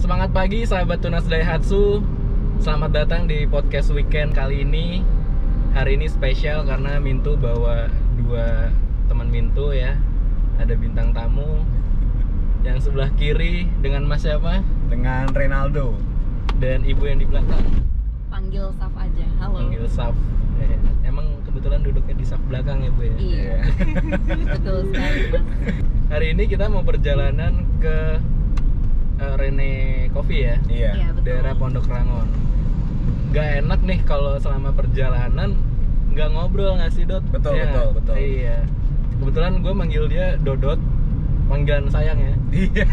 Semangat pagi sahabat Tunas Daihatsu. Selamat datang di podcast weekend kali ini. Hari ini spesial karena Mintu bawa dua teman Mintu ya. Ada bintang tamu. Yang sebelah kiri dengan Mas siapa? Dengan Renaldo. Dan ibu yang di belakang. Panggil Saf aja, halo. Panggil Saf. Emang kebetulan duduknya di saf belakang ya Bu ya? Iya. Betul sekali Mas. Hari ini kita mau perjalanan ke Rene Coffee ya? Iya. Iya betul. Daerah Pondok Rangon. Gak enak nih kalau selama perjalanan nggak ngobrol nggak sih Dot? Betul, Ya, betul. Iya. Kebetulan gue manggil dia Dodot, panggilan sayang ya. Iya.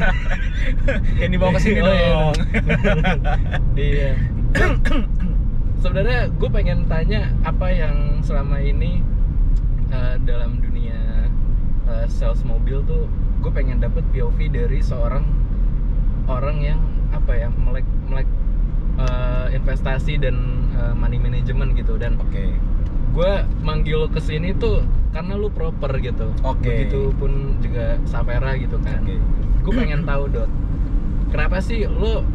Yang dibawa ke sini Oh, iya. dong. Iya. Sebenarnya gue pengen tanya apa yang selama ini dalam dunia sales mobil tuh gue pengen dapet POV dari seorang orang yang apa ya melek investasi dan money management gitu. Dan Oke. gue manggil lo kesini tuh karena lu proper gitu. Oke. Begitupun juga Savera gitu kan. Oke. Gue pengen tahu Dot, kenapa sih lo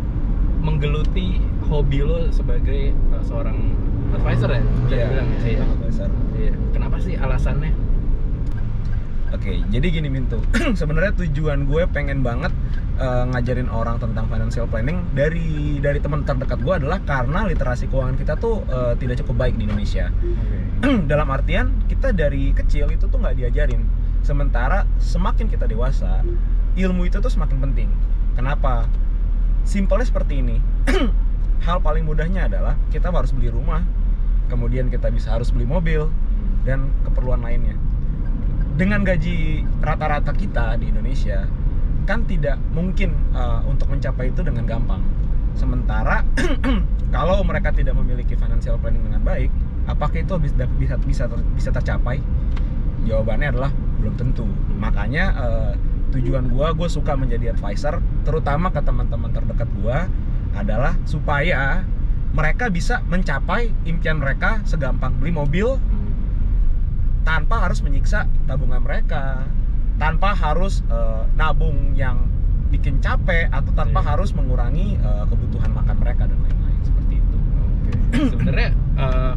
menggeluti hobi lo sebagai seorang advisor ya? Bisa Iya. dibilang ya? Iya. Besar. Iya. Kenapa sih alasannya? Oke, jadi gini Mintu. Sebenarnya tujuan gue pengen banget ngajarin orang tentang financial planning dari teman terdekat gue adalah karena literasi keuangan kita tuh tidak cukup baik di Indonesia. Dalam artian kita dari kecil itu tuh nggak diajarin. Sementara semakin kita dewasa, ilmu itu tuh semakin penting. Kenapa? Simpelnya seperti ini. Hal paling mudahnya adalah kita harus beli rumah, kemudian kita harus beli mobil dan keperluan lainnya. Dengan gaji rata-rata kita di Indonesia kan tidak mungkin untuk mencapai itu dengan gampang. Sementara kalau mereka tidak memiliki financial planning dengan baik, apakah itu bisa tercapai? Jawabannya adalah belum tentu. Makanya tujuan gue suka menjadi advisor, terutama ke teman-teman terdekat gue, adalah supaya mereka bisa mencapai impian mereka segampang beli mobil tanpa harus menyiksa tabungan mereka, tanpa harus nabung yang bikin capek, atau tanpa harus mengurangi kebutuhan makan mereka dan lain-lain seperti itu. Oke. Sebenarnya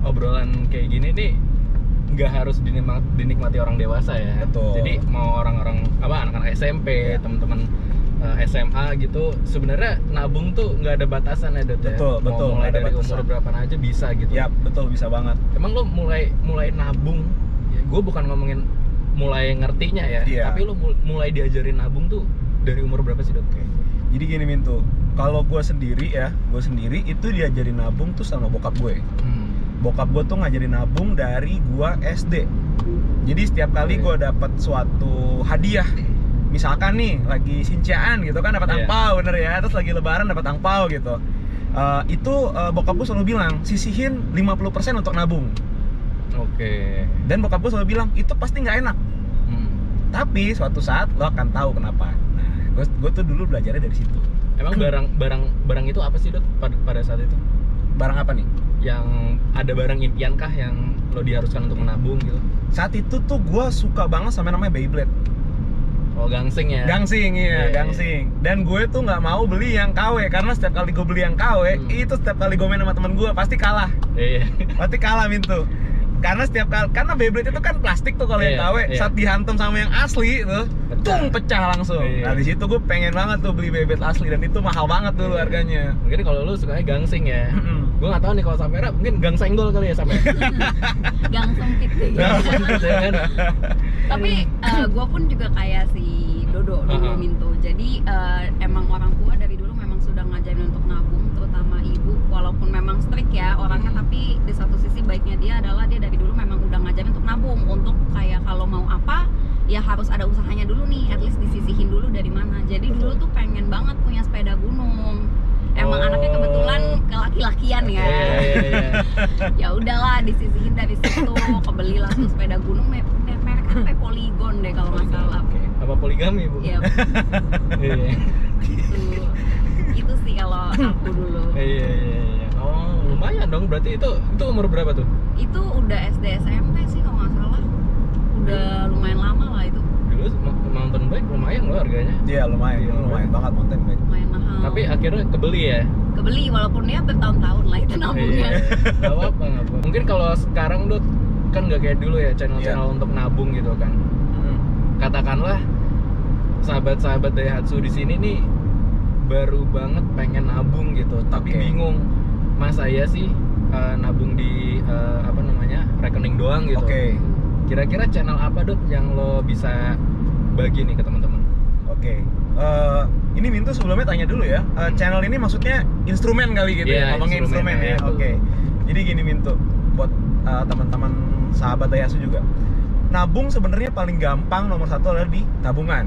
obrolan kayak gini nih nggak harus dinikmati orang dewasa ya. Betul. Jadi mau orang-orang anak-anak SMP, teman-teman SMA gitu, sebenarnya nabung tuh nggak ada batasan ya Dot ya. Betul, betul, Mau mulai nggak ada dari batasan. umur berapa aja bisa gitu. Ya betul, bisa banget. Emang lo mulai nabung, ya, gue bukan ngomongin mulai ngertinya ya, Iya. tapi lo mulai diajarin nabung tuh dari umur berapa sih Dot? Jadi gini Mintu, kalau gue sendiri itu diajarin nabung tuh sama bokap gue. Bokap gue tuh ngajarin nabung dari gue SD. Jadi setiap kali gue dapat suatu hadiah, misalkan nih lagi sincaan gitu kan, dapat angpau, bener ya, terus lagi lebaran dapat angpau gitu, itu bokap gue selalu bilang sisihin 50% untuk nabung. Oke. Dan bokap gue selalu bilang itu pasti nggak enak, tapi suatu saat lo akan tahu kenapa. Nah, gue tuh dulu belajarnya dari situ. Emang barang itu apa sih Dot pada saat itu? Barang apa nih? Yang ada barang impian kah yang lo diharuskan untuk menabung gitu? Saat itu tuh gue suka banget sama namanya Beyblade. Oh, gangsing ya? Gangsing, iya, Iya. gangsing. Dan gue tuh nggak mau beli yang KW karena setiap kali gue beli yang KW, itu setiap kali gue main sama temen gue pasti kalah. Iya. Pasti kalah Mintu. Karena karena Beyblade itu kan plastik tuh kalau yang Iya, KW, iya. saat dihantam sama yang asli tuh, pecah langsung. Iya. Nah di situ gue pengen banget tuh beli Beyblade asli, dan itu mahal banget dulu harganya. Mungkin kalau lu sukanya gangsing ya. Gue nggak tahu nih kalau Savera mungkin gang senggol kali ya sampai. Gang sempit sih. Ya kan? Tapi gue pun juga kayak si Dodo dulu Minto. Jadi emang orang tua dari dulu memang sudah ngajarin untuk nabung, terutama ibu. Walaupun memang strict ya orangnya, tapi di satu sisi baiknya dia adalah dia dari dulu memang udah ngajarin untuk nabung, untuk kayak kalau mau apa ya harus ada usahanya dulu nih, at least disisihin dulu dari mana. Jadi dulu tuh pengen banget punya sepeda gunung. Emang anaknya kebetulan kelaki-lakian ya. Ya udahlah disisihin dari situ, kebeli langsung sepeda gunung merek apa? Polygon deh kalau nggak salah. Apa poligami Bu? Iya. Iya. Itu sih kalau aku dulu. Iya. Oh, lumayan dong. Berarti itu umur berapa tuh? Itu udah SD SMP sih kalau nggak salah. Udah lumayan lama lah itu. Dulu mountain bike lumayan loh harganya. Iya lumayan banget mountain bike. Lumayan mahal. Tapi akhirnya kebeli ya. Kebeli walaupun ya bertahun-tahun lah itu nabungnya. Gak apa-apa. Mungkin kalau sekarang Dut kan nggak kayak dulu ya channel-channel untuk nabung gitu kan. Katakanlah sahabat-sahabat Daihatsu di sini nih baru banget pengen nabung gitu, tapi bingung, mas saya sih nabung di rekening doang gitu. Kira-kira channel apa Dut yang lo bisa bagi nih ke teman-teman? Ini Mintu sebelumnya tanya dulu ya, channel ini maksudnya instrumen kali gitu ya, ngomongin instrumen ya. Jadi gini Mintu, buat teman-teman sahabat Daihatsu juga, nabung sebenarnya paling gampang nomor satu adalah di tabungan.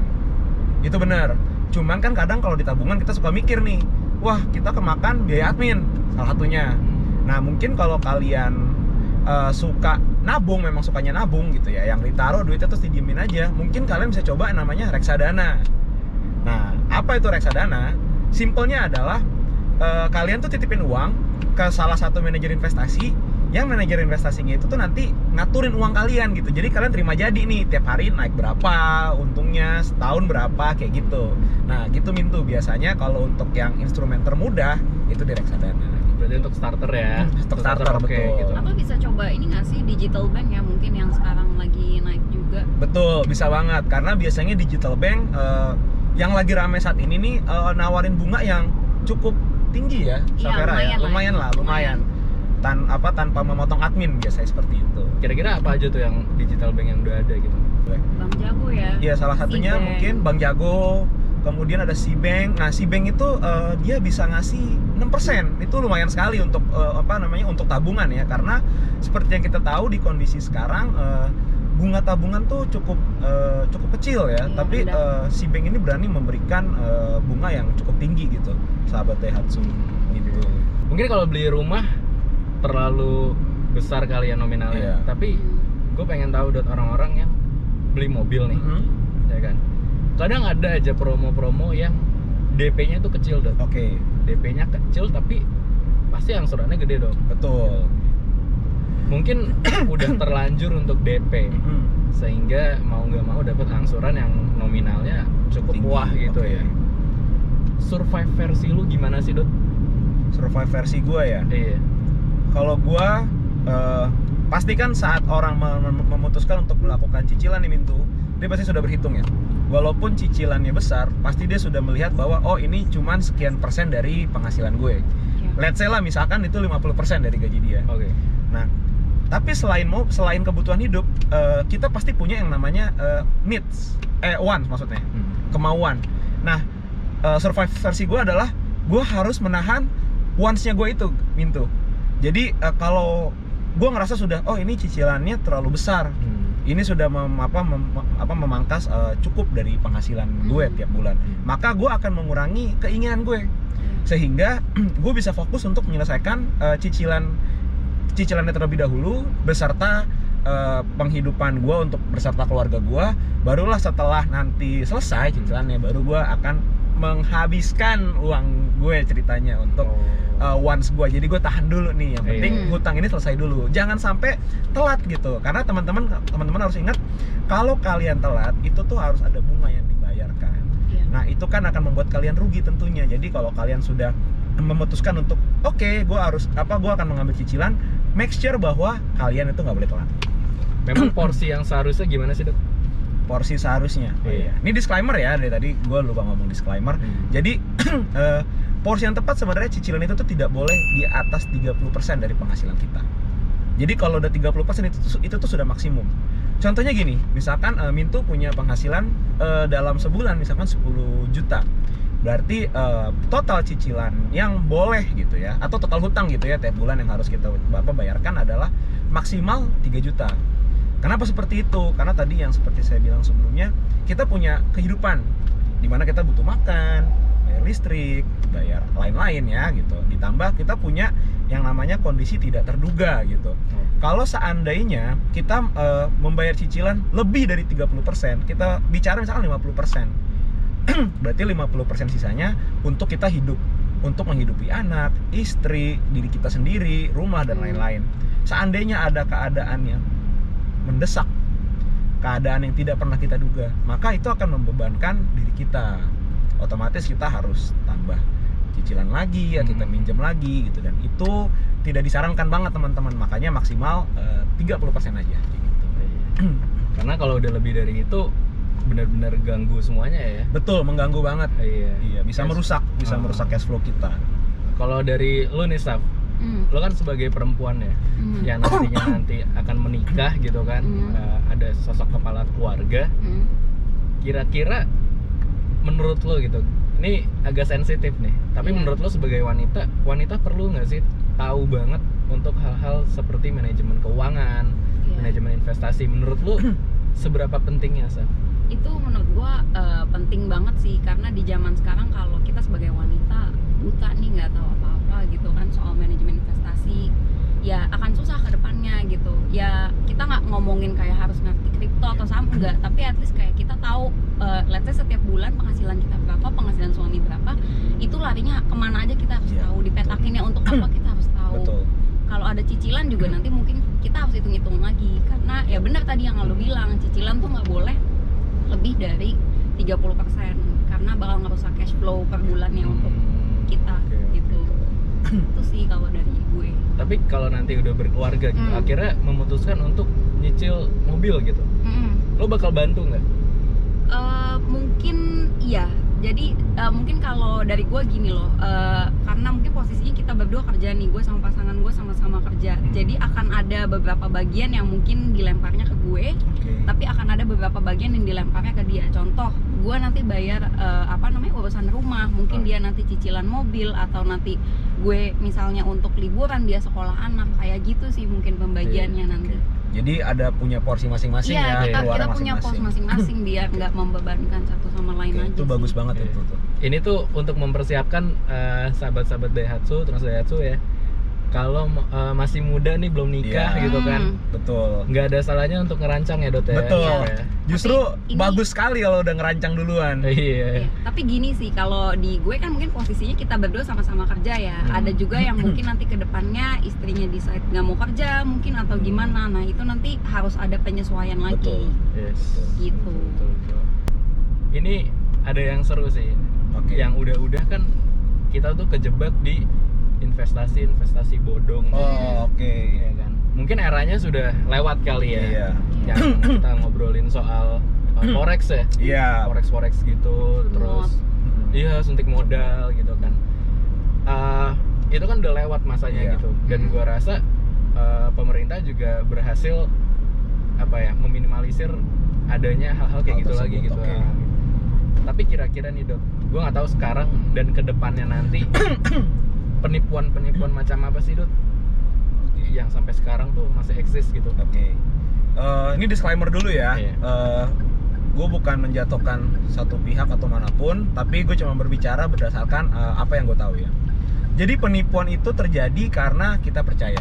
Itu benar. Cuman kan kadang kalau di tabungan kita suka mikir nih, wah kita kemakan biaya admin salah satunya. Nah mungkin kalau kalian suka nabung, memang sukanya nabung gitu ya, yang ditaruh duitnya terus didiemin aja, mungkin kalian bisa coba yang namanya reksadana. Nah apa itu reksadana? Simpelnya adalah kalian tuh titipin uang ke salah satu manajer investasi, yang manajer investasinya itu tuh nanti ngaturin uang kalian gitu. Jadi kalian terima jadi nih, tiap hari naik berapa untungnya, setahun berapa, kayak gitu. Nah gitu Mintu, biasanya kalau untuk yang instrumen termudah itu di reksadana. Berarti untuk starter ya. Untuk starter betul. Gitu. Atau bisa coba ini nggak sih, digital bank ya, mungkin yang sekarang lagi naik juga. Betul, bisa banget. Karena biasanya digital bank yang lagi rame saat ini nih nawarin bunga yang cukup tinggi ya, Safera ya. Lumayan. Tanpa memotong admin, biasanya seperti itu. Kira-kira apa aja tuh yang digital bank yang udah ada gitu? Bank Jago ya. Iya, salah satunya mungkin Bank Jago, kemudian ada Cbank. Nah, Cbank itu dia bisa ngasih 6%. Itu lumayan sekali untuk untuk tabungan ya, karena seperti yang kita tahu di kondisi sekarang bunga tabungan tuh cukup kecil ya, tapi Cbank ini berani memberikan bunga yang cukup tinggi gitu, sahabat Daihatsu gitu. Mungkin kalau beli rumah terlalu besar kali ya nominalnya, tapi gue pengen tahu orang-orang yang beli mobil nih, ya kan, kadang ada aja promo-promo yang DP-nya tuh kecil Dot. DP-nya kecil tapi pasti angsurannya gede dong. Betul. Mungkin udah terlanjur untuk DP, sehingga mau nggak mau dapat angsuran yang nominalnya cukup tinggi, wah gitu ya. Survive versi lu gimana sih Dot? Survive versi gue ya. Iya. Kalau gue pastikan saat orang memutuskan untuk melakukan cicilan nih Mintu, dia pasti sudah berhitung ya. Walaupun cicilannya besar, pasti dia sudah melihat bahwa oh ini cuman sekian persen dari penghasilan gue. Let's say lah misalkan itu 50% dari gaji dia. Nah, tapi selain kebutuhan hidup, kita pasti punya yang namanya needs, wants maksudnya, kemauan. Nah, survive versi gue adalah gue harus menahan wants-nya gue itu Mintu. Jadi kalau gue ngerasa sudah, oh ini cicilannya terlalu besar, ini sudah memangkas cukup dari penghasilan gue tiap bulan, maka gue akan mengurangi keinginan gue, sehingga gue bisa fokus untuk menyelesaikan cicilannya terlebih dahulu beserta penghidupan gue untuk beserta keluarga gue. Barulah setelah nanti selesai cicilannya, baru gue akan menghabiskan uang gue ceritanya untuk wants gue. Jadi gue tahan dulu nih, yang penting hutang ini selesai dulu, jangan sampai telat gitu. Karena teman-teman harus ingat, kalau kalian telat itu tuh harus ada bunga yang dibayarkan. Nah itu kan akan membuat kalian rugi tentunya. Jadi kalau kalian sudah memutuskan untuk gue akan mengambil cicilan, make sure bahwa kalian itu nggak boleh telat. Memang porsi yang seharusnya gimana sih Dok? Porsi seharusnya. Ini disclaimer ya, dari tadi gue lupa ngomong disclaimer. Jadi porsi yang tepat sebenarnya cicilan itu tuh tidak boleh di atas 30% dari penghasilan kita. Jadi kalau udah 30% itu tuh sudah maksimum. Contohnya gini, misalkan Mintu punya penghasilan dalam sebulan misalkan 10 juta. Berarti total cicilan yang boleh gitu ya, atau total hutang gitu ya tiap bulan yang harus kita bayarkan adalah maksimal 3 juta. Kenapa seperti itu? Karena tadi yang seperti saya bilang sebelumnya, kita punya kehidupan dimana kita butuh makan, bayar listrik, bayar lain-lain ya gitu. Ditambah kita punya yang namanya kondisi tidak terduga gitu. Kalau seandainya kita membayar cicilan lebih dari 30%, kita bicara misalkan 50%, berarti 50% sisanya untuk kita hidup, untuk menghidupi anak, istri, diri kita sendiri, rumah dan lain-lain. Seandainya ada keadaan yang mendesak, keadaan yang tidak pernah kita duga, maka itu akan membebankan diri kita. Otomatis kita harus tambah cicilan lagi ya, kita minjem lagi gitu, dan itu tidak disarankan banget teman-teman, makanya maksimal 30% aja gitu. Karena kalau udah lebih dari itu benar-benar ganggu semuanya ya. Betul, mengganggu banget. Iya, bisa merusak cash flow kita. Kalau dari lu nih Saf, lo kan sebagai perempuan ya, yang nantinya akan menikah gitu kan, ada sosok kepala keluarga. Kira-kira menurut lo gitu, ini agak sensitif nih, tapi menurut lo sebagai wanita perlu nggak sih tahu banget untuk hal-hal seperti manajemen keuangan, manajemen investasi? Menurut lo seberapa pentingnya Saf? Itu menurut gua penting banget sih, karena di zaman sekarang kalau kita sebagai wanita buta nih, nggak tahu apa-apa gitu kan soal manajemen investasi, ya akan susah ke depannya gitu. Ya kita nggak ngomongin kayak harus ngerti kripto atau saham, enggak, tapi at least kayak kita tahu let's say setiap bulan penghasilan kita berapa, penghasilan suami berapa, itu larinya kemana aja kita harus tahu, dipetakinnya untuk apa kita harus tahu. Betul. Kalau ada cicilan juga nanti mungkin kita harus hitung-hitung lagi, karena ya benar tadi yang lo bilang, cicilan tuh nggak boleh lebih dari 30% karena bakal ngerusak cash flow per bulannya untuk kita gitu. Itu sih kalau dari gue. Tapi kalau nanti udah berkeluarga gitu, akhirnya memutuskan untuk nyicil mobil gitu, lo bakal bantu nggak? Mungkin iya. Jadi mungkin kalau dari gue gini loh, karena mungkin posisinya kita berdua kerja nih, gue sama pasangan gue sama-sama kerja. Jadi akan ada beberapa bagian yang mungkin dilemparnya ke gue, tapi akan ada beberapa bagian yang dilemparnya ke dia. Contoh, gue nanti bayar urusan rumah, mungkin dia nanti cicilan mobil, atau nanti gue misalnya untuk liburan, dia sekolah anak, kayak gitu sih mungkin pembagiannya nanti. Jadi ada punya porsi masing-masing ya. Iya, kita punya porsi masing-masing biar nggak membebankan satu sama lain aja. Itu bagus sih. banget itu tuh. Ini tuh untuk mempersiapkan sahabat-sahabat Daihatsu, Trans Daihatsu ya. Kalau masih muda nih, belum nikah gitu kan. Betul. Nggak ada salahnya untuk ngerancang ya, Dot ya. Betul. Ya. Justru bagus sekali kalau udah ngerancang duluan. Iya. Tapi gini sih, kalau di gue kan mungkin posisinya kita berdua sama-sama kerja ya. Ada juga yang mungkin nanti ke depannya istrinya decide nggak mau kerja mungkin atau gimana. Nah, itu nanti harus ada penyesuaian lagi. Betul. Yes. Gitu. Betul. Ini ada yang seru sih. Yang udah-udah kan kita tuh kejebak di investasi bodong. Ya kan. Mungkin eranya sudah lewat kali ya. Iya. Yang kita ngobrolin soal forex ya. Iya. Forex gitu, terus suntik modal gitu kan. Itu kan udah lewat masanya gitu. Dan gua rasa pemerintah juga berhasil meminimalisir adanya hal-hal kayak gitu lagi gitu. Tapi kira-kira nih Dok, gue nggak tahu sekarang dan kedepannya nanti penipuan macam apa sih Dok yang sampai sekarang tuh masih eksis gitu. Ini disclaimer dulu ya. Gue bukan menjatuhkan satu pihak atau manapun, tapi gue cuma berbicara berdasarkan apa yang gue tahu ya. Jadi penipuan itu terjadi karena kita percaya.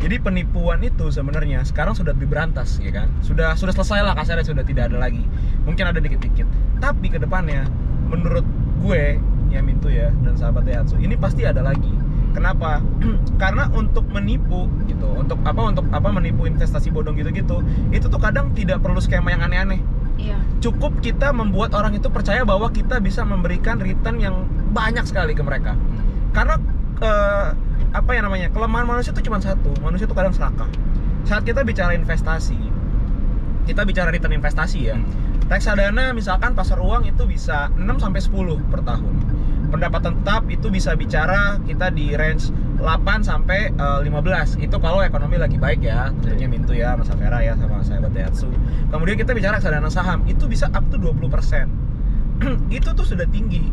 Jadi penipuan itu sebenarnya sekarang sudah diberantas, ya kan? Sudah selesai lah kasarnya, sudah tidak ada lagi. Mungkin ada dikit-dikit. Tapi kedepannya, menurut gue, ya Mintu ya, dan sahabat Daihatsu, ini pasti ada lagi. Kenapa? Karena untuk menipu gitu, untuk menipu investasi bodong gitu-gitu, itu tuh kadang tidak perlu skema yang aneh-aneh. Iya. Cukup kita membuat orang itu percaya bahwa kita bisa memberikan return yang banyak sekali ke mereka. Karena kelemahan manusia itu cuma satu, manusia itu kadang serakah. Saat kita bicara investasi, kita bicara return investasi ya. Reksadana misalkan pasar uang itu bisa 6-10 per tahun. Pendapatan tetap itu bisa bicara kita di range 8-15. Itu kalau ekonomi lagi baik ya, tentunya Mintu ya, Mas Afera ya, sama sahabat Daihatsu. Kemudian kita bicara reksadana saham, itu bisa up to 20%. Itu tuh sudah tinggi.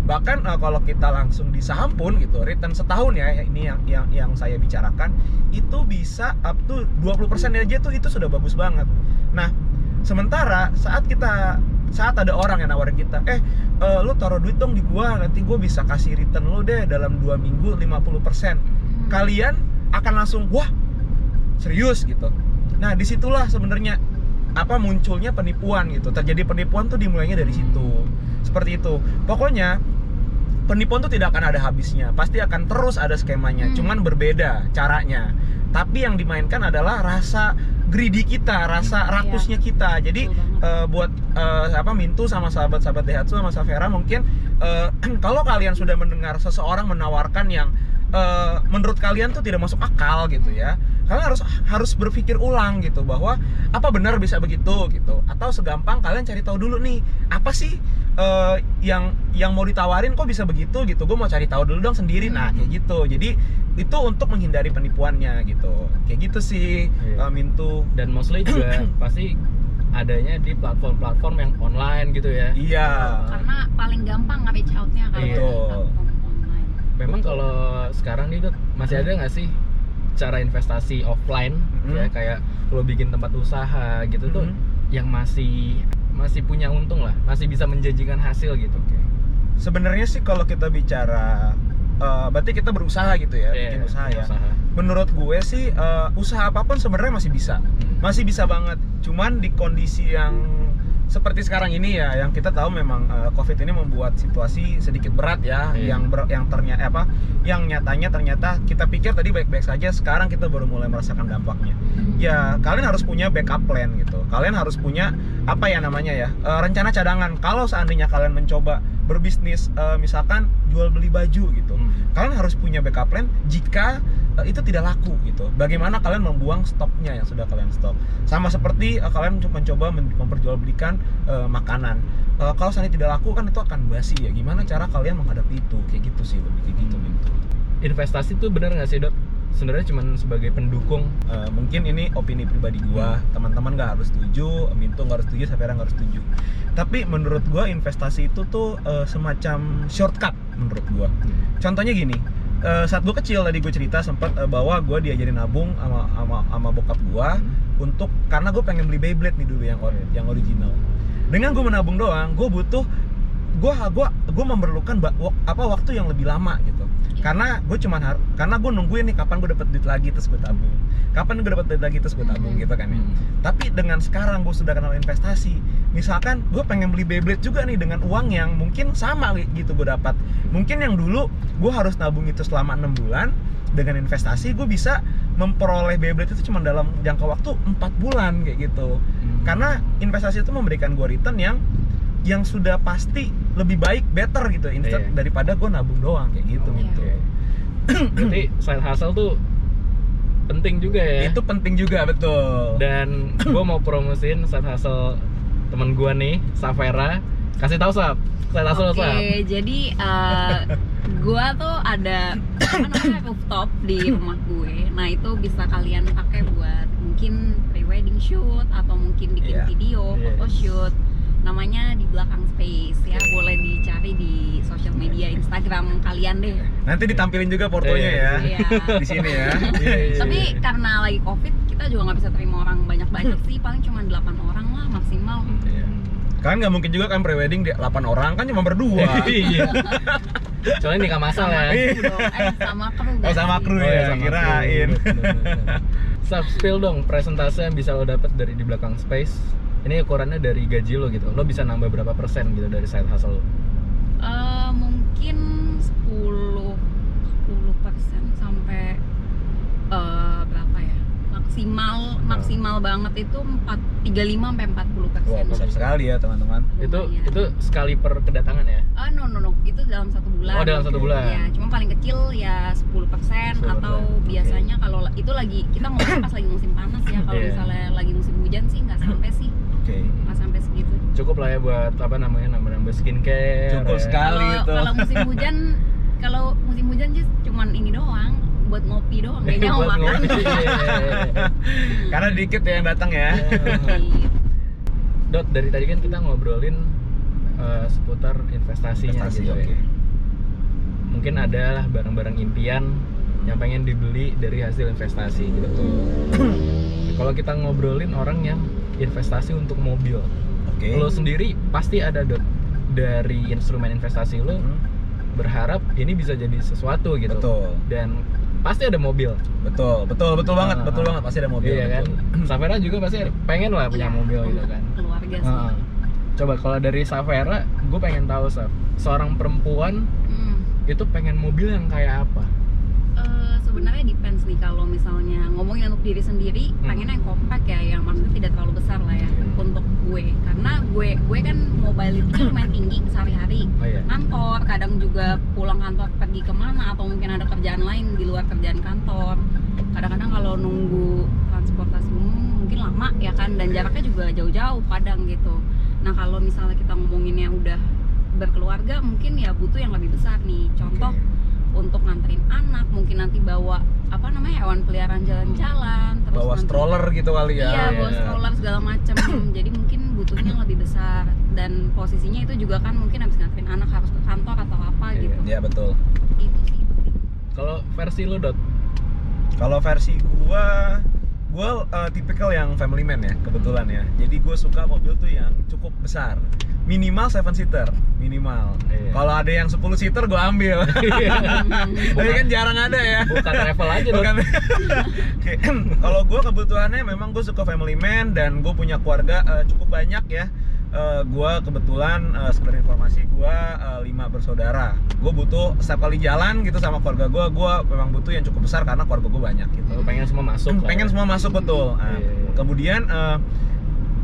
Bahkan kalau kita langsung di saham pun gitu, return setahun ya, ini yang saya bicarakan, itu bisa up to 20% aja tuh, itu sudah bagus banget. Nah, sementara saat ada orang yang nawarin kita, lu taruh duit dong di gua, nanti gua bisa kasih return lu deh dalam 2 minggu 50%. Kalian akan langsung, wah serius gitu. Nah, disitulah sebenarnya munculnya penipuan gitu. Terjadi penipuan tuh dimulainya dari situ. Seperti itu. Pokoknya penipuan tuh tidak akan ada habisnya. Pasti akan terus ada skemanya. Cuman berbeda caranya. Tapi yang dimainkan adalah rasa greedy kita, rasa rakusnya kita. Jadi buat Mintu sama sahabat-sahabat Daihatsu sama Safera, mungkin kalau kalian sudah mendengar seseorang menawarkan yang menurut kalian tuh tidak masuk akal gitu ya, kalian harus berpikir ulang gitu, bahwa apa benar bisa begitu gitu, atau segampang kalian cari tahu dulu nih apa sih yang mau ditawarin kok bisa begitu gitu, gue mau cari tahu dulu dong sendiri. Nah kayak gitu, jadi itu untuk menghindari penipuannya gitu, kayak gitu sih. Mintu. Dan mostly juga pasti adanya di platform-platform yang online gitu ya. Iya. Karena paling gampang nge-reach out-nya kalau di platform online. Memang kalau sekarang nih Dut, masih ada nggak sih cara investasi offline ya, kayak lo bikin tempat usaha gitu tuh yang masih punya untung lah, masih bisa menjanjikan hasil gitu? Sebenarnya sih kalau kita bicara berarti kita berusaha gitu ya, bikin usaha ya. Menurut gue sih usaha apapun sebenarnya masih bisa banget. Cuman di kondisi yang seperti sekarang ini ya, yang kita tahu memang COVID ini membuat situasi sedikit berat ya, yang nyatanya ternyata kita pikir tadi baik-baik saja, sekarang kita baru mulai merasakan dampaknya. Ya kalian harus punya backup plan gitu. Kalian harus punya rencana cadangan. Kalau seandainya kalian mencoba berbisnis misalkan jual beli baju gitu, kalian harus punya backup plan jika itu tidak laku gitu. Bagaimana kalian membuang stoknya yang sudah kalian stok. Sama seperti kalian mencoba memperjualbelikan makanan. Kalau seandainya tidak laku kan itu akan basi ya. Gimana cara kalian menghadapi itu? Kayak gitu sih, lebih kayak gitu Mintu. Investasi tuh bener nggak sih Dok? Sebenarnya cuma sebagai pendukung. Mungkin ini opini pribadi gua, teman-teman nggak harus setuju, Mintu nggak harus setuju, Safera nggak harus setuju. Tapi menurut gua investasi itu tuh semacam shortcut menurut gua. Contohnya gini, saat gue kecil tadi gue cerita sempat bahwa gue diajarin nabung sama bokap gue karena gue pengen beli Beyblade nih dulu yang original. Dengan gue menabung doang, gue butuh gue memerlukan waktu yang lebih lama gitu. Karena gue nungguin nih kapan gue dapat duit lagi terus gue tabung. Kapan gue dapat duit lagi terus gue tabung gitu kan ya. Tapi dengan sekarang gue sudah kenal investasi. Misalkan gue pengen beli Beyblade juga nih dengan uang yang mungkin sama gitu gue dapat. Mungkin yang dulu gue harus nabung itu selama 6 bulan, dengan investasi gue bisa memperoleh Beyblade itu cuma dalam jangka waktu 4 bulan kayak gitu. Karena investasi itu memberikan gue return yang sudah pasti lebih baik, better gitu, instead daripada gue nabung doang kayak gitu gitu. Berarti side hustle tuh penting juga ya. Itu penting juga, betul. Dan gue mau promosiin side hustle temen gue nih, Safera. Kasih tahu Saf, side hustle Saf. Oke, jadi gue tuh ada rooftop di rumah gue. Nah itu bisa kalian pakai buat mungkin pre-wedding shoot atau mungkin bikin video, photoshoot. Namanya di belakang space ya, boleh dicari di sosial media Instagram kalian deh. Nanti ditampilin juga portonya ya. Di sini ya. Tapi karena lagi COVID kita juga nggak bisa terima orang banyak-banyak sih, paling cuma 8 orang lah maksimal. Kan nggak mungkin juga kan pre-wedding 8 orang kan cuma berdua. Soalnya nikah masal ya. Sama kru. Oh sama kru ya, kirain. Saf, spill dong presentase yang bisa lo dapet dari di belakang space. Ini ukurannya dari gaji lo gitu. Lo bisa nambah berapa persen gitu dari side hustle lo? Mungkin 10% sampai berapa ya? Maksimal banget itu 35 sampai 40%. Wah, besar sekali ya teman-teman. Itu sekali per kedatangan ya? No. Itu dalam 1 bulan. Oh, dalam 1 bulan. Ya, cuma paling kecil ya 10% atau biasanya kalau itu lagi kita mau pas lagi musim panas ya. Kalau misalnya lagi musim hujan sih nggak sampai sih. Nggak sampai segitu. Cukup lah ya buat nambah skincare. Cukup sekali itu. Kalau musim hujan sih cuman ini doang, buat ngopi doang, kayaknya mau makan. Karena dikit ya yang datang ya. Dot, dari tadi kan kita ngobrolin seputar investasinya gitu ya. Mungkin ada lah barang-barang impian yang pengen dibeli dari hasil investasi gitu. Kalau kita ngobrolin orang yang investasi untuk mobil, lo sendiri pasti ada Dot dari instrumen investasi lo berharap ini bisa jadi sesuatu gitu. Betul. Dan pasti ada mobil. Betul banget pasti ada mobil. Iya kan. Safera juga pasti pengen lah punya mobil gitu kan. Keluarga sih. Coba kalau dari Safera, gue pengen tahu seorang perempuan itu pengen mobil yang kayak apa? Sebenarnya depends nih, kalau misalnya ngomongin untuk diri sendiri, pengennya yang compact ya, yang maksudnya tidak terlalu besar lah ya untuk gue, karena gue kan mobility lumayan tinggi sehari-hari. Kantor, kadang juga pulang kantor pergi kemana atau mungkin ada kerjaan lain di luar kerjaan kantor. Kadang-kadang kalau nunggu transportasi umum mungkin lama ya kan, dan jaraknya juga jauh-jauh kadang gitu. Nah kalau misalnya kita ngomonginnya udah berkeluarga, mungkin ya butuh yang lebih besar nih. Contoh untuk nganterin anak, mungkin nanti bawa hewan peliharaan jalan-jalan, terus bawa nanti, stroller gitu kali ya. iya bawa stroller segala macem. Jadi mungkin butuhnya yang lebih besar, dan posisinya itu juga kan mungkin habis nganterin anak harus ke kantor atau apa gitu. Iya betul. Itu sih penting. Kalau versi lu, Dot? Kalau versi gue tipikal yang family man ya, kebetulan ya. Jadi gue suka mobil tuh yang cukup besar, minimal 7-seater minimal. Kalau ada yang 10-seater gue ambil. Tapi kan jarang ada ya. Bukan travel aja dong. Kalau gue kebutuhannya memang gue suka family man, dan gue punya keluarga cukup banyak ya. Gue kebetulan sekedar informasi, gue 5 bersaudara. Gue butuh setiap kali jalan gitu sama keluarga gue memang butuh yang cukup besar karena keluarga gue banyak gitu. Pengen semua masuk. Pengen semua masuk betul. Kemudian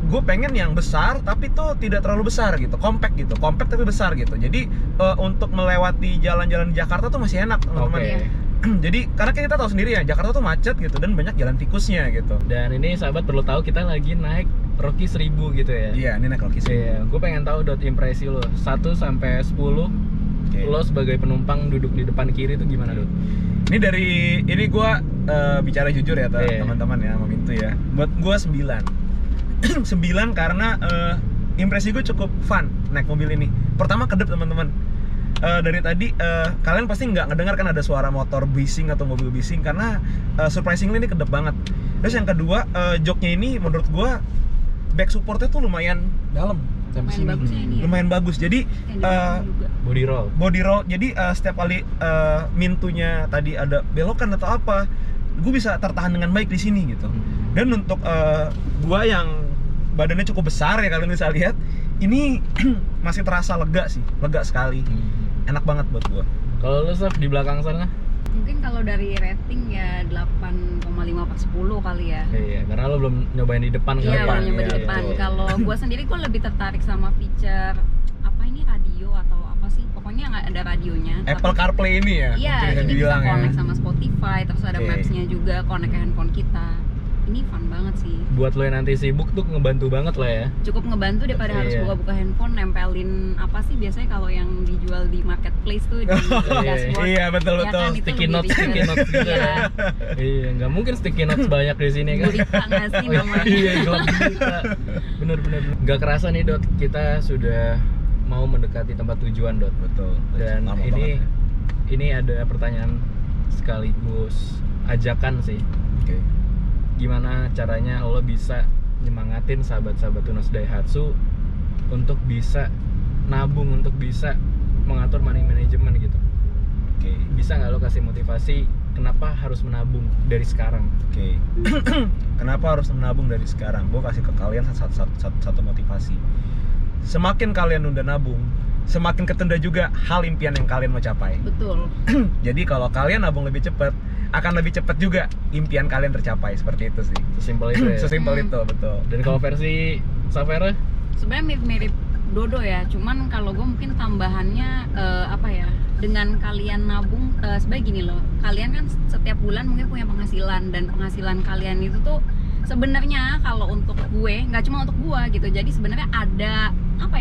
gue pengen yang besar tapi tuh tidak terlalu besar gitu, compact tapi besar gitu. Jadi untuk melewati jalan-jalan di Jakarta tuh masih enak teman-teman. Jadi karena kita tahu sendiri ya, Jakarta tuh macet gitu dan banyak jalan tikusnya gitu. Dan ini sahabat perlu tahu kita lagi naik Rocky 1000 gitu ya. Iya, ini naik Rocky 1000. Iya, gue pengen tahu Dot impresi lo 1 sampai 10. Lo sebagai penumpang duduk di depan kiri itu gimana, Dot? Ini gue bicara jujur ya teman-teman ya, sama Mintu ya. Buat gue 9 karena impresi gue cukup fun naik mobil ini. Pertama, kedap teman-teman. Dari tadi kalian pasti nggak ngedengar kan ada suara motor bising atau mobil bising, karena surprisingly ini kedap banget. Terus yang kedua, joknya ini menurut gue back supportnya tuh lumayan dalam sampai sini. Bagus ya ini ya? Lumayan bagus. Jadi body roll. Jadi setiap kali Mintunya tadi ada belokan atau apa, gue bisa tertahan dengan baik di sini gitu. Dan untuk gue yang badannya cukup besar ya, kalian bisa lihat, ini masih terasa lega sekali. Enak banget buat gue. Kalau lu Saf di belakang sana? Mungkin kalau dari rating ya 8,5/10 kali ya. Iya, karena lo belum nyobain di depan kan? Iya, belum nyobain di depan. Kalau gue sendiri gue lebih tertarik sama feature apa ini, radio atau apa sih? Pokoknya nggak ada radionya. Apple CarPlay ini ya? Iya, ini bisa connect sama Spotify, terus ada Maps-nya juga, connect ke handphone kita. Ini fun banget sih. Buat lo yang nanti sibuk tuh ngebantu banget lah ya. Cukup ngebantu daripada harus buka-buka handphone, nempelin apa sih biasanya kalau yang dijual di marketplace tuh di dashboard. Iya, betul. Ya kan, sticky notes gitu ya. Iya, nggak mungkin sticky notes banyak di sini kan. Gurita nggak sih namanya? Iya, gurita. Bener. Nggak kerasa nih Dot, kita sudah mau mendekati tempat tujuan Dot. Betul. Dan ini ada pertanyaan sekaligus ajakan sih. Gimana caranya lo bisa nyemangatin sahabat-sahabat Tunas Daihatsu untuk bisa nabung, untuk bisa mengatur money management gitu. Bisa nggak lo kasih motivasi kenapa harus menabung dari sekarang? Kenapa harus menabung dari sekarang? Gue kasih ke kalian satu motivasi. Semakin kalian nunda nabung, semakin ketunda juga hal impian yang kalian mau capai. Betul. Jadi kalau kalian nabung lebih cepat, akan lebih cepat juga impian kalian tercapai. Seperti itu sih. Sesimpel itu ya? Sesimpel itu, betul. Dan kalau versi Safera? Sebenarnya mirip-mirip Dodo ya, cuman kalau gue mungkin tambahannya dengan kalian nabung, sebenarnya gini loh, kalian kan setiap bulan mungkin punya penghasilan, dan penghasilan kalian itu tuh sebenarnya kalau untuk gue, nggak cuma untuk gue gitu, jadi sebenarnya ada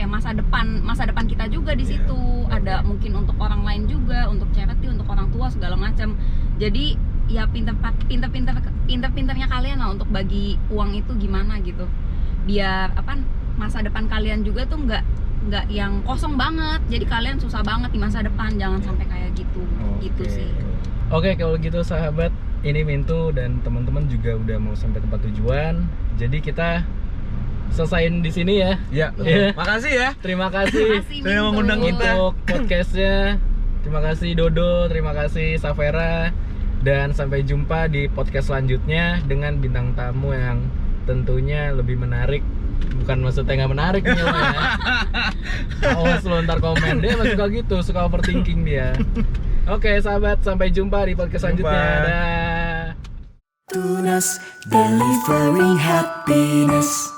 masa depan kita juga di situ. Ada mungkin untuk orang lain juga, untuk charity, untuk orang tua segala macam. Jadi ya pinter-pinternya kalian lah untuk bagi uang itu gimana gitu, biar masa depan kalian juga tuh nggak yang kosong banget, jadi kalian susah banget di masa depan. Jangan sampai kayak gitu. Gitu sih. Oke, kalau gitu sahabat, ini Mintu dan teman-teman juga udah mau sampai tempat tujuan. Jadi kita selesain di sini ya. Iya. Makasih ya. Terima kasih sudah mengundang kita untuk podcastnya. Terima kasih Dodo, terima kasih Safera, dan sampai jumpa di podcast selanjutnya dengan bintang tamu yang tentunya lebih menarik. Bukan maksudnya nggak menarik nih lo ya. Awas lo ntar komen, dia suka gitu, suka overthinking dia. Oke sahabat, sampai jumpa di podcast Jumpa. selanjutnya. Dah. Tunas delivering happiness.